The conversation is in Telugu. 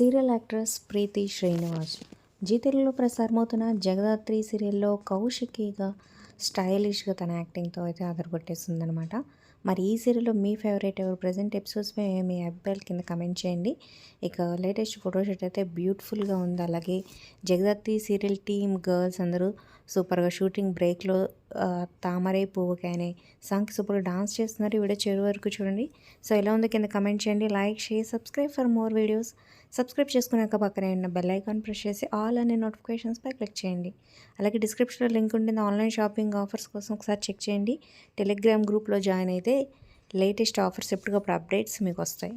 సీరియల్ యాక్ట్రెస్ ప్రీతి శ్రీనివాస్ జీ తెలుగులో ప్రసారమవుతున్న జగదాత్రి సీరియల్లో కౌశికిగా స్టైలిష్గా తన యాక్టింగ్తో అయితే అదరగొట్టేస్తుందనమాట. మరి ఈ సీరియల్లో మీ ఫేవరెట్ ఎవరు? ప్రజెంట్ ఎపిసోడ్స్పై మీ అభిప్రాయాలు కింద కమెంట్ చేయండి. ఇక లేటెస్ట్ ఫోటోషూట్ అయితే బ్యూటిఫుల్గా ఉంది. అలాగే జగదాత్రి సీరియల్ టీమ్ గర్ల్స్ అందరూ సూపర్గా షూటింగ్ బ్రేక్లో తామరై పువ్వు కానీ సాంగ్కి సూపర్గా డాన్స్ చేస్తున్నారు. ఈ వీడియో చివరి వరకు చూడండి. సో ఎలా ఉంది కింద కమెంట్ చేయండి. Like, share, subscribe for more videos. Subscribe చేసుకున్నాక పక్కనే ఉన్న బెల్ ఐకాన్ ప్రెస్ చేసి ఆల్ అనే నోటిఫికేషన్స్పై క్లిక్ చేయండి. అలాగే డిస్క్రిప్షన్లో లింక్ ఉంటుంది. ఆన్లైన్ షాపింగ్ ఆఫర్స్ కోసం ఒకసారి చెక్ చేయండి. టెలిగ్రామ్ గ్రూప్లో జాయిన్ అయితే లేటెస్ట్ ఆఫర్స్ ఎప్పటికప్పుడు అప్డేట్స్ మీకు వస్తాయి.